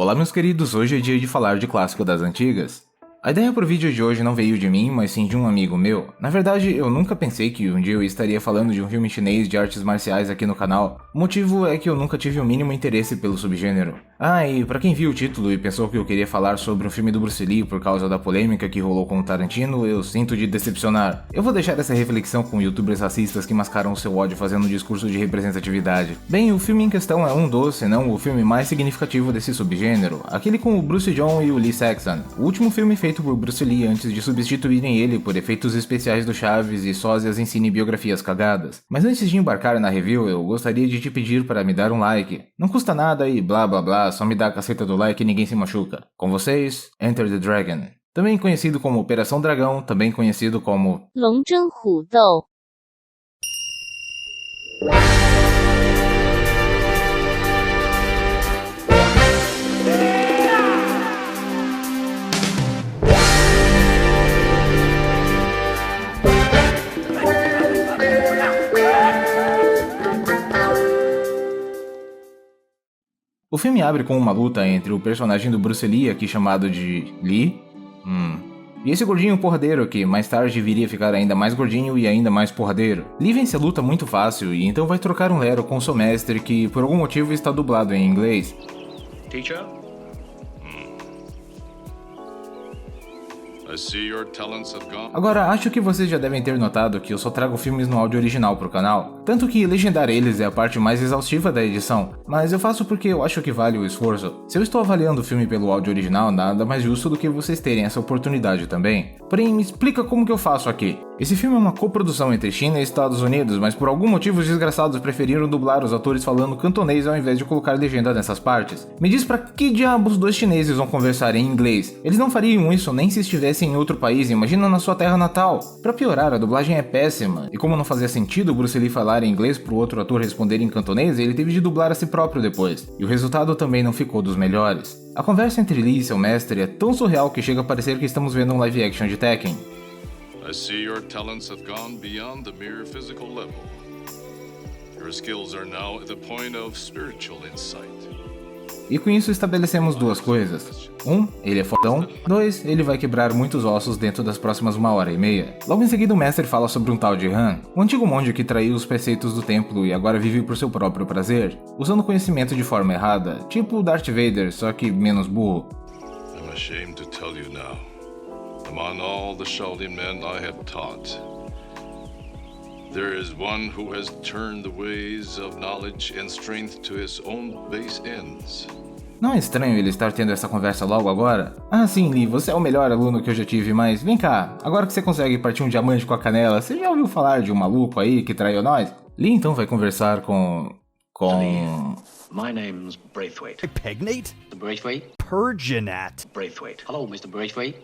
Olá meus queridos, hoje é dia de falar de clássico das antigas. A ideia pro vídeo de hoje não veio de mim, mas sim de um amigo meu. Na verdade, eu nunca pensei que um dia eu estaria falando de um filme chinês de artes marciais aqui no canal. O motivo é que eu nunca tive o mínimo interesse pelo subgênero. E pra quem viu o título e pensou que eu queria falar sobre um filme do Bruce Lee por causa da polêmica que rolou com o Tarantino, eu sinto de decepcionar. Eu vou deixar essa reflexão com youtubers racistas que mascaram seu ódio fazendo um discurso de representatividade. Bem, o filme em questão é um dos, se não o filme mais significativo desse subgênero, aquele com o Bruce John e o Lee Saxon. O último filme feito por Bruce Lee antes de substituírem ele por efeitos especiais do Chaves e sósias em cinebiografias cagadas. Mas antes de embarcar na review, eu gostaria de te pedir para me dar um like. Não custa nada e blá blá blá, só me dá a caceta do like e ninguém se machuca. Com vocês, Enter the Dragon. Também conhecido como Operação Dragão, também conhecido como 龙争虎斗。 O filme abre com uma luta entre o personagem do Bruce Lee, aqui chamado de Lee, e esse gordinho porradeiro que mais tarde viria a ficar ainda mais gordinho e ainda mais porradeiro. Lee vence a luta muito fácil e então vai trocar um lero com seu mestre que por algum motivo está dublado em inglês. Teacher? I see your talents have gone. Agora, acho que vocês já devem ter notado que eu só trago filmes no áudio original pro canal, tanto que legendar eles é a parte mais exaustiva da edição, mas eu faço porque eu acho que vale o esforço. Se eu estou avaliando o filme pelo áudio original, nada mais justo do que vocês terem essa oportunidade também. Porém, me explica como que eu faço aqui. Esse filme é uma coprodução entre China e Estados Unidos, mas por algum motivo os desgraçados preferiram dublar os atores falando cantonês ao invés de colocar legenda nessas partes. Me diz pra que diabos dois chineses vão conversar em inglês? Eles não fariam isso nem se estivessem em outro país, imagina na sua terra natal. Pra piorar, a dublagem é péssima, e como não fazia sentido o Bruce Lee falar em inglês pro outro ator responder em cantonês, ele teve de dublar a si próprio depois, e o resultado também não ficou dos melhores. A conversa entre Lee e seu mestre é tão surreal que chega a parecer que estamos vendo um live action de Tekken. I see your talents have gone beyond the mere physical level. Your skills are now at the point of spiritual insight. E com isso estabelecemos duas coisas. 1. Ele é fodão. 2. Ele vai quebrar muitos ossos dentro das próximas 1h30. Logo em seguida o mestre fala sobre um tal de Han, um antigo monge que traiu os preceitos do templo e agora vive por seu próprio prazer, usando conhecimento de forma errada, tipo Darth Vader, só que menos burro. I'm ashamed to tell you now. Among all the Shaolin men I have taught, there is one who has turned the ways of knowledge and strength to his own base ends. Não é estranho ele estar tendo essa conversa logo agora? Sim, Lee, você é o melhor aluno que eu já tive, mas vem cá, agora que você consegue partir um diamante com a canela, você já ouviu falar de um maluco aí que traiu nós? Lee então vai conversar com... My name's Braithwaite. Pegnate? The Braithwaite? Perginat. Braithwaite. Hello, Mr. Braithwaite.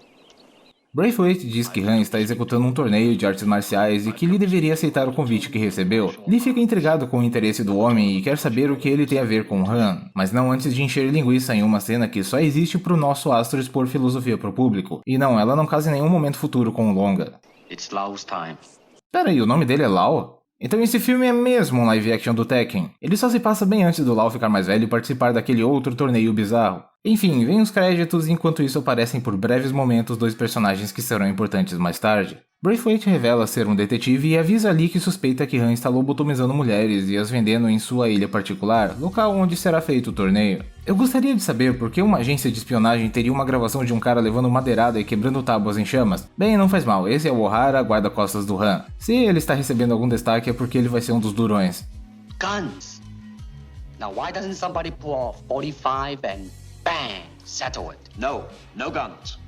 Braithwaite diz que Han está executando um torneio de artes marciais e que Lee deveria aceitar o convite que recebeu. Lee fica intrigado com o interesse do homem e quer saber o que ele tem a ver com Han, mas não antes de encher linguiça em uma cena que só existe pro nosso astro expor filosofia pro público. E não, ela não casa em nenhum momento futuro com o longa. It's Lau's time. Pera aí, o nome dele é Lau? Então esse filme é mesmo um live action do Tekken. Ele só se passa bem antes do Lau ficar mais velho e participar daquele outro torneio bizarro. Enfim, vem os créditos e enquanto isso aparecem por breves momentos dois personagens que serão importantes mais tarde. Braithwaite revela ser um detetive e avisa Lee que suspeita que Han está lobotomizando mulheres e as vendendo em sua ilha particular, local onde será feito o torneio. Eu gostaria de saber por que uma agência de espionagem teria uma gravação de um cara levando madeirada e quebrando tábuas em chamas. Bem, não faz mal, esse é o O'Hara, guarda-costas do Han. Se ele está recebendo algum destaque é porque ele vai ser um dos durões. Guns. Now why doesn't somebody pull off 45 and bang, settle it? No guns.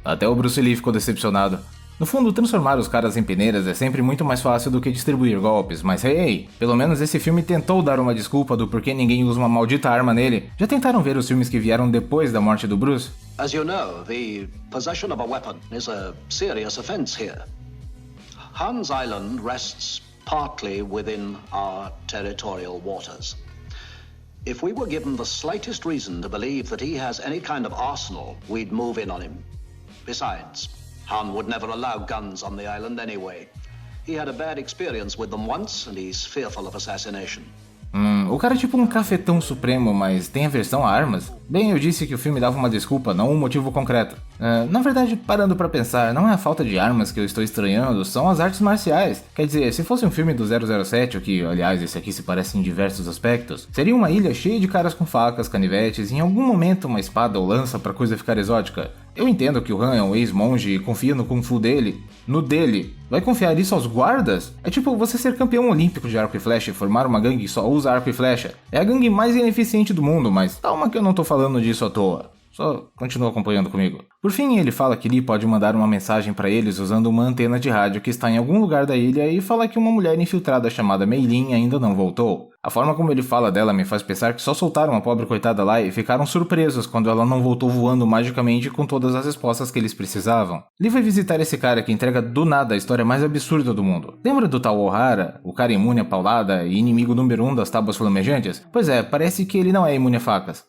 Até o Bruce Lee ficou decepcionado. No fundo, transformar os caras em peneiras é sempre muito mais fácil do que distribuir golpes, mas hey, pelo menos esse filme tentou dar uma desculpa do porquê ninguém usa uma maldita arma nele. Já tentaram ver os filmes que vieram depois da morte do Bruce? As you know, the possession of a weapon is a serious offense here. Han's Island rests partly within our territorial waters. If we were given the slightest reason to believe that he has any kind of arsenal, we'd move in on him. Besides, Han would never allow guns on the island anyway. He had a bad experience with them once, and he's fearful of assassination. O cara é tipo um cafetão supremo, mas tem aversão a armas? Bem, eu disse que o filme dava uma desculpa, não um motivo concreto. Na verdade, parando pra pensar, não é a falta de armas que eu estou estranhando, são as artes marciais. Quer dizer, se fosse um filme do 007, o que, aliás, esse aqui se parece em diversos aspectos, seria uma ilha cheia de caras com facas, canivetes e em algum momento uma espada ou lança pra coisa ficar exótica. Eu entendo que o Han é um ex-monge e confia no Kung Fu dele. No dele. Vai confiar isso aos guardas? É tipo você ser campeão olímpico de arco e flecha e formar uma gangue que só usa arco e flecha. É a gangue mais ineficiente do mundo, mas calma que eu não tô falando disso à toa. Só continua acompanhando comigo. Por fim, ele fala que Lee pode mandar uma mensagem pra eles usando uma antena de rádio que está em algum lugar da ilha e fala que uma mulher infiltrada chamada Mei Lin ainda não voltou. A forma como ele fala dela me faz pensar que só soltaram a pobre coitada lá e ficaram surpresos quando ela não voltou voando magicamente com todas as respostas que eles precisavam. Lee vai visitar esse cara que entrega do nada a história mais absurda do mundo. Lembra do tal O'Hara, o cara imune à paulada e inimigo número 1 das tábuas flamejantes? Pois é, parece que ele não é imune a facas.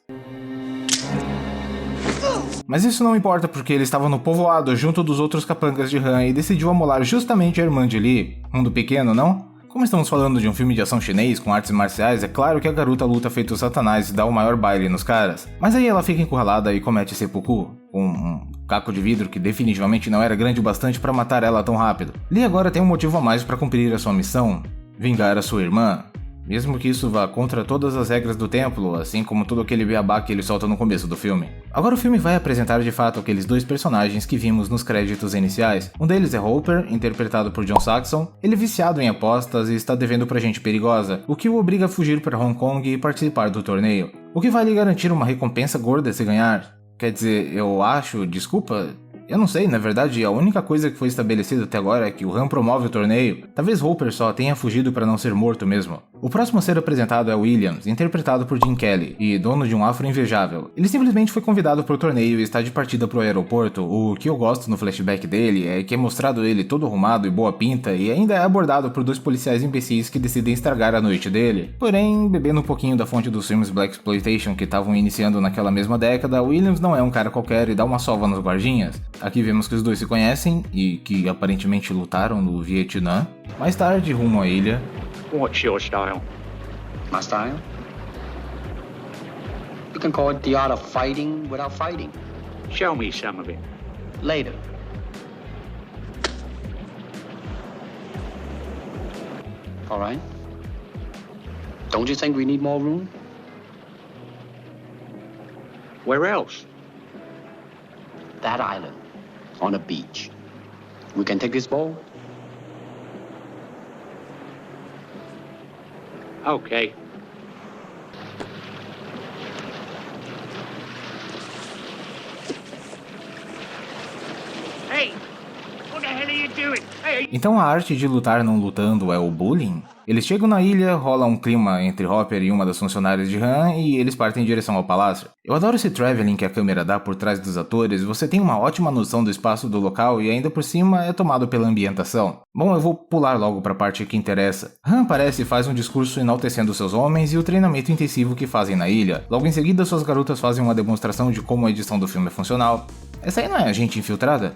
Mas isso não importa porque ele estava no povoado junto dos outros capangas de Han e decidiu amolar justamente a irmã de Lee. Mundo pequeno, não? Como estamos falando de um filme de ação chinês com artes marciais, é claro que a garota luta feito o Satanás e dá o maior baile nos caras. Mas aí ela fica encurralada e comete seppuku, com um caco de vidro que definitivamente não era grande o bastante para matar ela tão rápido. Lee agora tem um motivo a mais para cumprir a sua missão, vingar a sua irmã. Mesmo que isso vá contra todas as regras do templo, assim como todo aquele beabá que ele solta no começo do filme. Agora o filme vai apresentar de fato aqueles dois personagens que vimos nos créditos iniciais. Um deles é Hopper, interpretado por John Saxon. Ele é viciado em apostas e está devendo pra gente perigosa, o que o obriga a fugir para Hong Kong e participar do torneio. O que vai lhe garantir uma recompensa gorda se ganhar. Quer dizer, eu acho, desculpa... Eu não sei, na verdade, a única coisa que foi estabelecida até agora é que o Han promove o torneio. Talvez Hopper só tenha fugido para não ser morto mesmo. O próximo a ser apresentado é Williams, interpretado por Gene Kelly, e dono de um afro invejável. Ele simplesmente foi convidado para o torneio e está de partida para o aeroporto. O que eu gosto no flashback dele é que é mostrado ele todo arrumado e boa pinta, e ainda é abordado por dois policiais imbecis que decidem estragar a noite dele. Porém, bebendo um pouquinho da fonte dos filmes Blaxploitation que estavam iniciando naquela mesma década, Williams não é um cara qualquer e dá uma sova nos guardinhas. Aqui vemos que os dois se conhecem e que aparentemente lutaram no Vietnã. Mais tarde, rumo à ilha. What's your style? My style? You can call it the art of fighting without fighting. Show me some of it. Later. All right. Don't you think we need more room? Where else? That island. On a beach. We can take this boat? Okay. Hey! What the hell are you doing? Hey! Então a arte de lutar não lutando é o bullying? Eles chegam na ilha, rola um clima entre Hopper e uma das funcionárias de Han e eles partem em direção ao palácio. Eu adoro esse traveling que a câmera dá por trás dos atores, você tem uma ótima noção do espaço do local e ainda por cima é tomado pela ambientação. Bom, eu vou pular logo para a parte que interessa. Han aparece e faz um discurso enaltecendo seus homens e o treinamento intensivo que fazem na ilha. Logo em seguida, suas garotas fazem uma demonstração de como a edição do filme é funcional. Essa aí não é a gente infiltrada?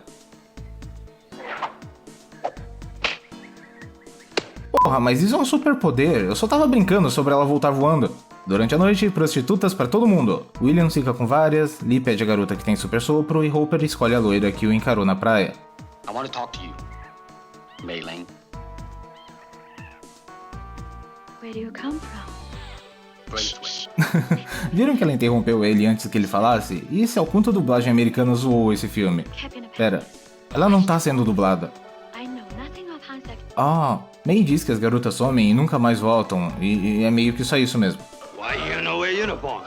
Porra, mas isso é um superpoder, eu só tava brincando sobre ela voltar voando. Durante a noite, prostitutas pra todo mundo. Williams fica com várias, Lee pede a garota que tem super sopro e Hopper escolhe a loira que o encarou na praia. I want to talk to you, Mei Lin. Where do you come from? Braithwaite. Viram que ela interrompeu ele antes que ele falasse? E esse é o quanto a dublagem americana zoou esse filme. Pera, ela não tá sendo dublada. I know nothing of Han's act. Ah, Mei diz que as garotas somem e nunca mais voltam, e é meio que só isso mesmo. Why you know wear uniform?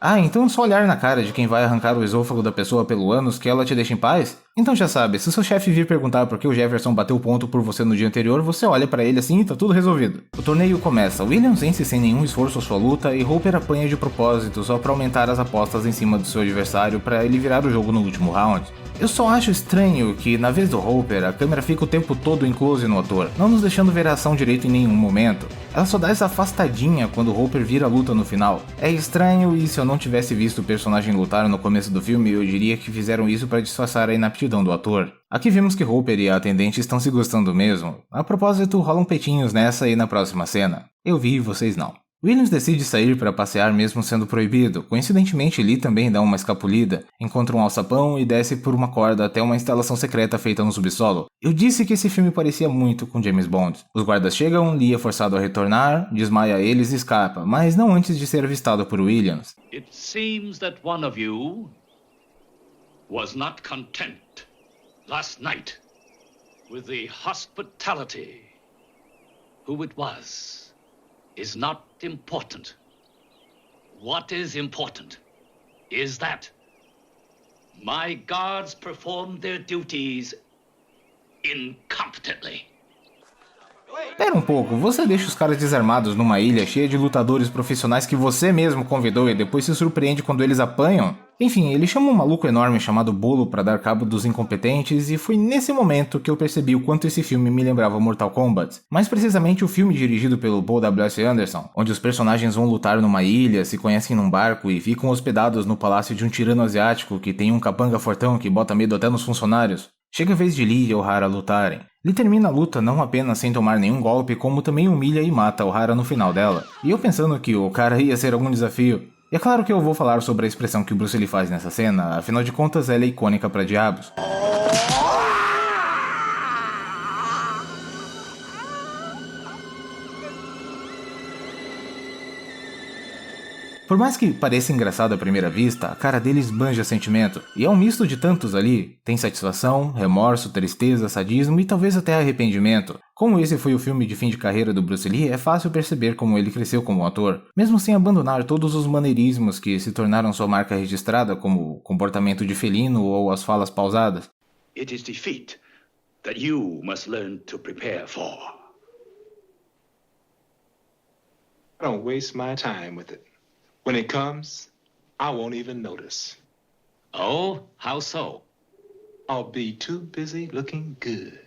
Ah, então só olhar na cara de quem vai arrancar o esôfago da pessoa pelo ânus que ela te deixa em paz? Então já sabe, se seu chefe vir perguntar por que o Jefferson bateu ponto por você no dia anterior, você olha pra ele assim e tá tudo resolvido. O torneio começa, Williams vence sem nenhum esforço a sua luta e Hopper apanha de propósito só pra aumentar as apostas em cima do seu adversário pra ele virar o jogo no último round. Eu só acho estranho que, na vez do Hopper, a câmera fica o tempo todo em close no ator, não nos deixando ver a ação direito em nenhum momento. Ela só dá essa afastadinha quando o Hopper vira a luta no final. É estranho, e se eu não tivesse visto o personagem lutar no começo do filme, eu diria que fizeram isso para disfarçar a inaptidão do ator. Aqui vemos que Hopper e a atendente estão se gostando mesmo. A propósito, rolam peitinhos nessa e na próxima cena. Eu vi e vocês não. Williams decide sair para passear mesmo sendo proibido. Coincidentemente, Lee também dá uma escapulida, encontra um alçapão e desce por uma corda até uma instalação secreta feita no subsolo. Eu disse que esse filme parecia muito com James Bond. Os guardas chegam, Lee é forçado a retornar, desmaia eles e escapa, mas não antes de ser avistado por Williams. It seems that one of you was not content last night with the hospitality. Who it was is not important. What is important is that my guards performed their duties incompetently. Pera um pouco, você deixa os caras desarmados numa ilha cheia de lutadores profissionais que você mesmo convidou e depois se surpreende quando eles apanham? Enfim, ele chama um maluco enorme chamado Bolo para dar cabo dos incompetentes e foi nesse momento que eu percebi o quanto esse filme me lembrava Mortal Kombat. Mais precisamente o filme dirigido pelo Paul W.S. Anderson, onde os personagens vão lutar numa ilha, se conhecem num barco e ficam hospedados no palácio de um tirano asiático que tem um capanga fortão que bota medo até nos funcionários. Chega a vez de Lee e O'Hara lutarem. Lee termina a luta não apenas sem tomar nenhum golpe, como também humilha e mata O'Hara no final dela. E eu pensando que o cara ia ser algum desafio. E é claro que eu vou falar sobre a expressão que o Bruce Lee faz nessa cena, afinal de contas ela é icônica pra diabos. Por mais que pareça engraçado à primeira vista, a cara dele esbanja sentimento, e é um misto de tantos ali. Tem satisfação, remorso, tristeza, sadismo e talvez até arrependimento. Como esse foi o filme de fim de carreira do Bruce Lee, é fácil perceber como ele cresceu como ator, mesmo sem abandonar todos os maneirismos que se tornaram sua marca registrada, como o comportamento de felino ou as falas pausadas. It is defeat that you must learn to prepare for. I don't waste my time with it. When it comes, I won't even notice. Oh, how so? I'll be too busy looking good.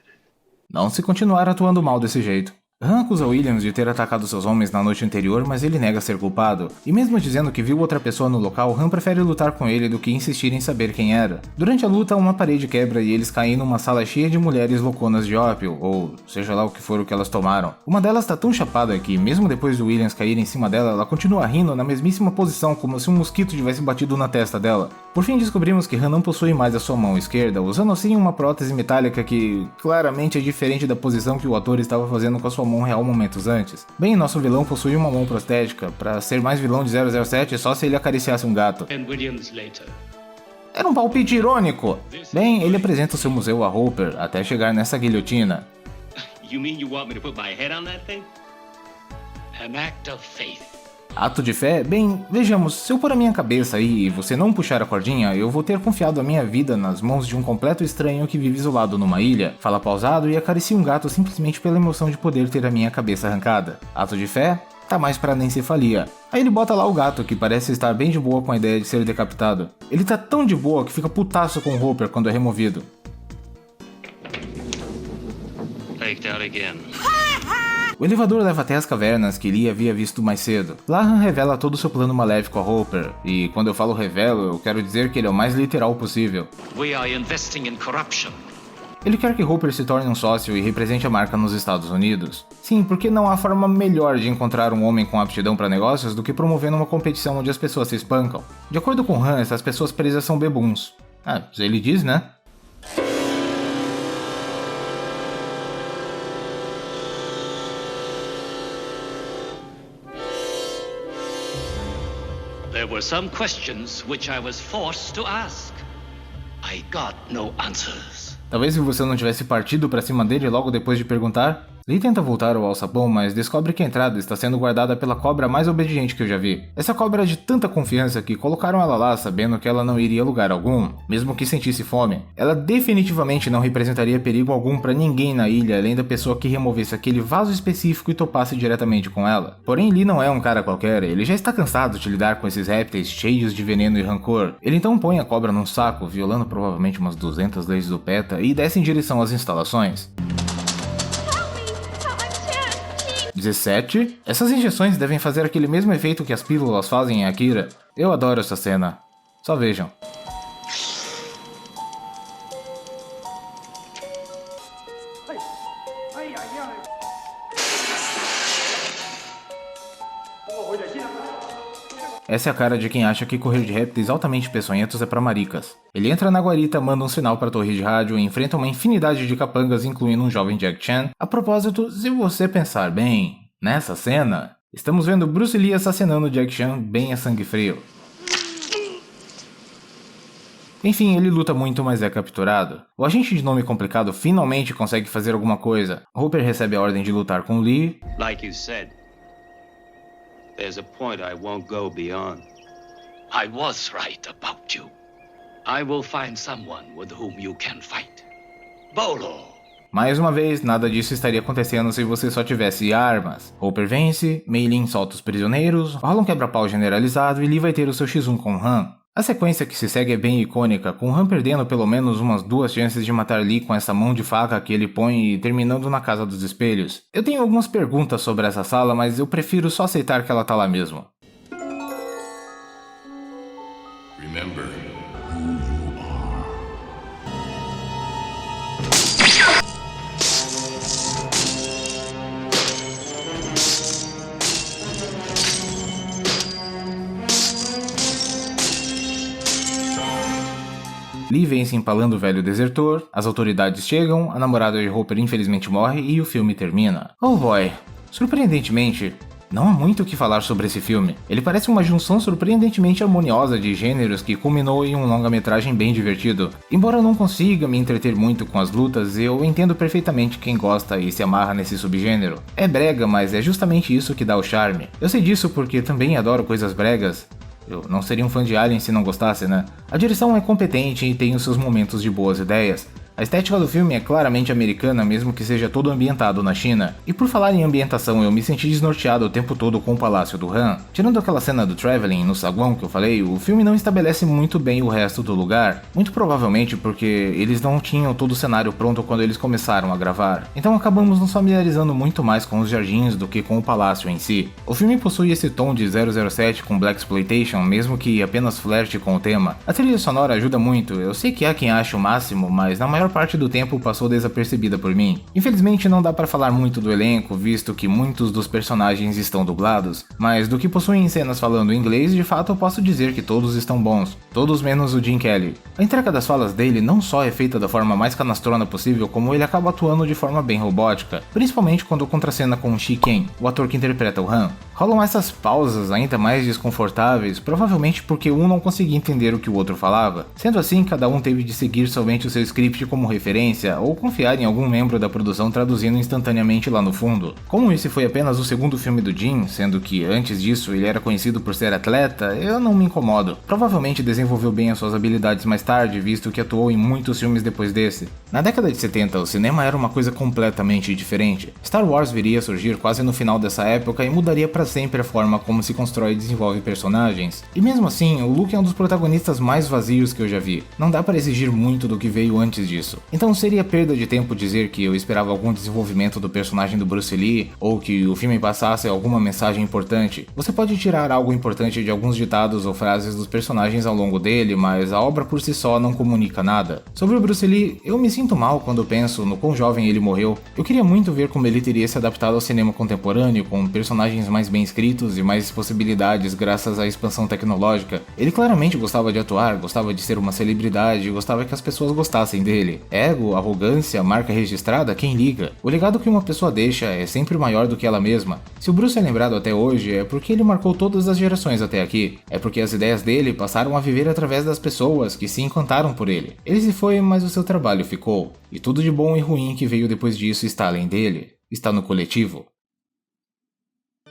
Não se continuar atuando mal desse jeito. Han acusa Williams de ter atacado seus homens na noite anterior, mas ele nega ser culpado. E mesmo dizendo que viu outra pessoa no local, Han prefere lutar com ele do que insistir em saber quem era. Durante a luta, uma parede quebra e eles caem numa sala cheia de mulheres louconas de ópio, ou seja lá o que for o que elas tomaram. Uma delas tá tão chapada que, mesmo depois do Williams cair em cima dela, ela continua rindo na mesmíssima posição, como se um mosquito tivesse batido na testa dela. Por fim, descobrimos que Han não possui mais a sua mão esquerda, usando assim uma prótese metálica que claramente é diferente da posição que o ator estava fazendo com a sua mão real momentos antes. Bem, nosso vilão possui uma mão prostética. Pra ser mais vilão de 007, só se ele acariciasse um gato. Era um palpite irônico. Bem, ele apresenta o seu museu a Hopper até chegar nessa guilhotina. You mean you want me to put my head on that thing? An act of faith. Ato de fé? Bem, vejamos, se eu pôr a minha cabeça aí e você não puxar a cordinha, eu vou ter confiado a minha vida nas mãos de um completo estranho que vive isolado numa ilha, fala pausado e acaricia um gato simplesmente pela emoção de poder ter a minha cabeça arrancada. Ato de fé? Tá mais pra anencefalia. Aí ele bota lá o gato, que parece estar bem de boa com a ideia de ser decapitado. Ele tá tão de boa que fica putaço com o Hopper quando é removido. Faked out again. O elevador leva até as cavernas que Lee havia visto mais cedo. Lá Han revela todo o seu plano maléfico a Hopper, e quando eu falo revelo, eu quero dizer que ele é o mais literal possível. We are investing in corruption. Ele quer que Hopper se torne um sócio e represente a marca nos Estados Unidos. Sim, porque não há forma melhor de encontrar um homem com aptidão para negócios do que promovendo uma competição onde as pessoas se espancam. De acordo com Han, essas pessoas presas são bebuns. Ele diz, né? There were some questions which I was forced to ask. I got no answers. Talvez se você não tivesse partido pra cima dele logo depois de perguntar. Lee tenta voltar ao alçapão, mas descobre que a entrada está sendo guardada pela cobra mais obediente que eu já vi. Essa cobra é de tanta confiança que colocaram ela lá sabendo que ela não iria a lugar algum, mesmo que sentisse fome. Ela definitivamente não representaria perigo algum para ninguém na ilha, além da pessoa que removesse aquele vaso específico e topasse diretamente com ela. Porém, Lee não é um cara qualquer, ele já está cansado de lidar com esses répteis cheios de veneno e rancor. Ele então põe a cobra num saco, violando provavelmente umas 200 leis do PETA, e desce em direção às instalações. 17. Essas injeções devem fazer aquele mesmo efeito que as pílulas fazem em Akira. Eu adoro essa cena. Só vejam. Essa é a cara de quem acha que correr de répteis altamente peçonhentos é pra maricas. Ele entra na guarita, manda um sinal pra torre de rádio e enfrenta uma infinidade de capangas, incluindo um jovem Jack Chan. A propósito, se você pensar bem, nessa cena, estamos vendo Bruce Lee assassinando Jack Chan bem a sangue frio. Enfim, ele luta muito, mas é capturado. O agente de nome complicado finalmente consegue fazer alguma coisa. Hopper recebe a ordem de lutar com Lee. Like you said, there's a point I won't go beyond. I was right about you. I will find someone with whom you can fight. Bolo! Mais uma vez, nada disso estaria acontecendo se você só tivesse armas. Hopper vence, Mei Lin solta os prisioneiros, rola um quebra-pau generalizado e Lee vai ter o seu X1 com Han. A sequência que se segue é bem icônica, com Han perdendo pelo menos umas 2 chances de matar Lee com essa mão de faca que ele põe e terminando na Casa dos Espelhos. Eu tenho algumas perguntas sobre essa sala, mas eu prefiro só aceitar que ela tá lá mesmo. Remember, Lee vence empalando o velho desertor, as autoridades chegam, a namorada de Hopper infelizmente morre e o filme termina. Oh boy, surpreendentemente, não há muito o que falar sobre esse filme. Ele parece uma junção surpreendentemente harmoniosa de gêneros que culminou em um longa-metragem bem divertido. Embora eu não consiga me entreter muito com as lutas, eu entendo perfeitamente quem gosta e se amarra nesse subgênero. É brega, mas é justamente isso que dá o charme. Eu sei disso porque também adoro coisas bregas. Eu não seria um fã de Alien se não gostasse, né? A direção é competente e tem os seus momentos de boas ideias. A estética do filme é claramente americana, mesmo que seja todo ambientado na China. E por falar em ambientação, eu me senti desnorteado o tempo todo com o Palácio do Han. Tirando aquela cena do Traveling no saguão que eu falei, o filme não estabelece muito bem o resto do lugar. Muito provavelmente porque eles não tinham todo o cenário pronto quando eles começaram a gravar. Então acabamos nos familiarizando muito mais com os jardins do que com o palácio em si. O filme possui esse tom de 007 com Blaxploitation, mesmo que apenas flerte com o tema. A trilha sonora ajuda muito, eu sei que há quem ache o máximo, mas na maior parte do tempo passou desapercebida por mim. Infelizmente não dá para falar muito do elenco, visto que muitos dos personagens estão dublados, mas do que possuem cenas falando inglês, de fato eu posso dizer que todos estão bons, todos menos o Jim Kelly. A entrega das falas dele não só é feita da forma mais canastrona possível, como ele acaba atuando de forma bem robótica, principalmente quando contracena com Shi Ken, o ator que interpreta o Han. Rolam essas pausas ainda mais desconfortáveis, provavelmente porque um não conseguia entender o que o outro falava. Sendo assim, cada um teve de seguir somente o seu script como referência, ou confiar em algum membro da produção traduzindo instantaneamente lá no fundo. Como esse foi apenas o segundo filme do Jim, sendo que antes disso ele era conhecido por ser atleta, eu não me incomodo. Provavelmente desenvolveu bem as suas habilidades mais tarde, visto que atuou em muitos filmes depois desse. Na década de 70, o cinema era uma coisa completamente diferente. Star Wars viria a surgir quase no final dessa época e mudaria para sempre a forma como se constrói e desenvolve personagens. E mesmo assim, o Luke é um dos protagonistas mais vazios que eu já vi. Não dá para exigir muito do que veio antes disso. Então seria perda de tempo dizer que eu esperava algum desenvolvimento do personagem do Bruce Lee, ou que o filme passasse alguma mensagem importante. Você pode tirar algo importante de alguns ditados ou frases dos personagens ao longo dele, mas a obra por si só não comunica nada. Sobre o Bruce Lee, eu me sinto mal quando penso no quão jovem ele morreu. Eu queria muito ver como ele teria se adaptado ao cinema contemporâneo, com personagens mais bem escritos e mais possibilidades graças à expansão tecnológica. Ele claramente gostava de atuar, gostava de ser uma celebridade, gostava que as pessoas gostassem dele. Ego, arrogância, marca registrada, quem liga? O legado que uma pessoa deixa é sempre maior do que ela mesma. Se o Bruce é lembrado até hoje, é porque ele marcou todas as gerações até aqui. É porque as ideias dele passaram a viver através das pessoas que se encantaram por ele. Ele se foi, mas o seu trabalho ficou. E tudo de bom e ruim que veio depois disso está além dele. está no coletivo.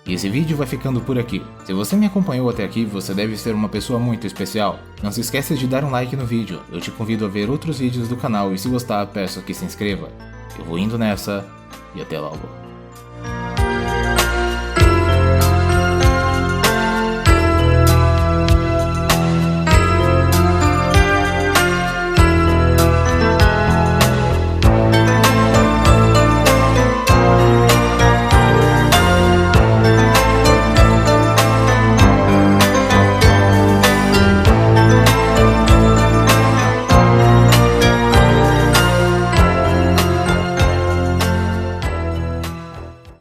E esse vídeo vai ficando por aqui. Se você me acompanhou até aqui, você deve ser uma pessoa muito especial. Não se esqueça de dar um like no vídeo. Eu te convido a ver outros vídeos do canal e se gostar, peço que se inscreva. Eu vou indo nessa e até logo.